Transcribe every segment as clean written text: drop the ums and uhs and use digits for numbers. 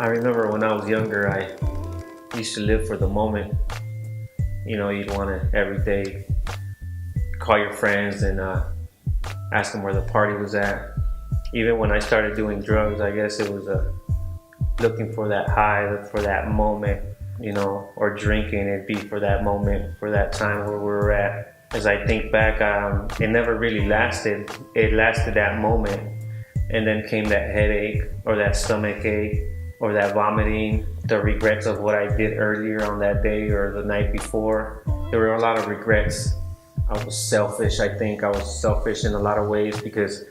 I remember when I was younger, I used to live for the moment. You know, you'd want to every day call your friends and ask them where the party was at. Even when I started doing drugs, I guess it was looking for that high, for that moment, you know, or drinking, it'd be for that moment, for that time where we were at. As I think back, it never really lasted. It lasted that moment, and then came that headache, or that stomach ache, or that vomiting, the regrets of what I did earlier on that day or the night before. There were a lot of regrets. I was selfish, I think. I was selfish in a lot of ways because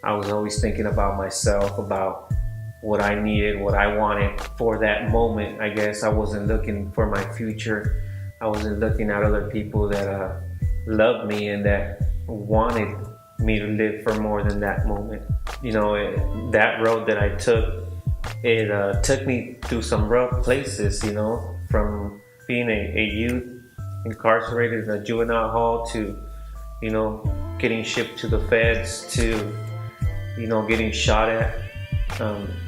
I was always thinking about myself, about what I needed, what I wanted for that moment. I guess I wasn't looking for my future. I wasn't looking at other people that loved me and that wanted me to live for more than that moment. You know, that road that I took, it took me through some rough places, you know, from being a youth incarcerated in a juvenile hall to, you know, getting shipped to the feds to, you know, getting shot at.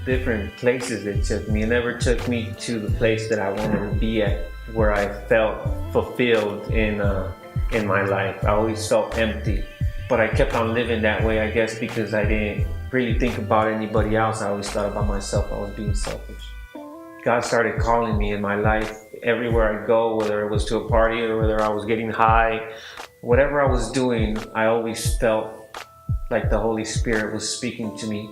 Different places it took me. It never took me to the place that I wanted to be at, where I felt fulfilled in my life. I always felt empty, but I kept on living that way, I guess, because I didn't really think about anybody else. I always thought about myself. I was being selfish. God started calling me in my life everywhere I go, whether it was to a party or whether I was getting high. Whatever I was doing, I always felt like the Holy Spirit was speaking to me.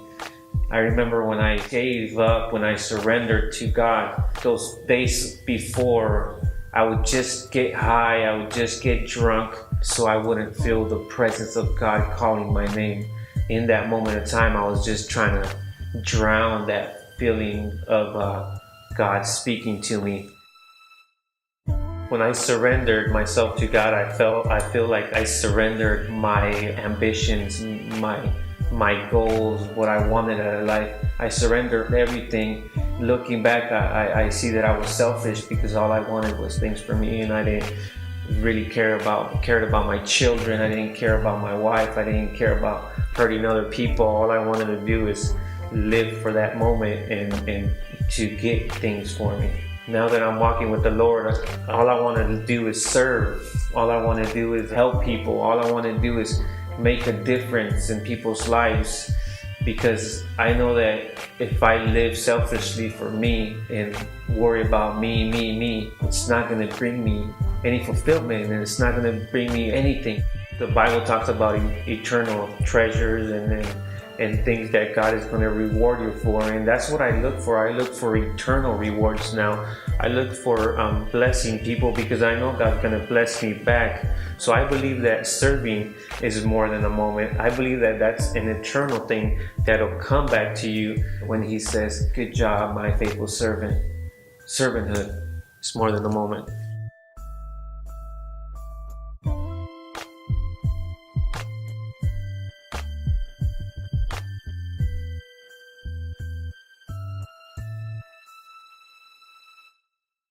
I remember when I gave up, when I surrendered to God, those days before, I would just get high, I would just get drunk so I wouldn't feel the presence of God calling my name. In that moment of time, I was just trying to drown that feeling of God speaking to me. When I surrendered myself to God, I feel like I surrendered my ambitions, my goals, what I wanted out of life. I surrendered everything. Looking back, I see that I was selfish because all I wanted was things for me, and I didn't really cared about my children. I didn't care about my wife. I didn't care about hurting other people. All I wanted to do is live for that moment and to get things for me. Now that I'm walking with the Lord, all I want to do is serve. All I want to do is help people. All I want to do is make a difference in people's lives, because I know that if I live selfishly for me and worry about me, it's not going to bring me any fulfillment, and it's not going to bring me anything. The Bible talks about eternal treasures and things that God is going to reward you for, and that's what I look for. I look for eternal rewards now. I look for blessing people because I know God's going to bless me back. So I believe that serving is more than a moment. I believe that that's an eternal thing that'll come back to you when He says, "Good job, my faithful servant." Servanthood is more than a moment.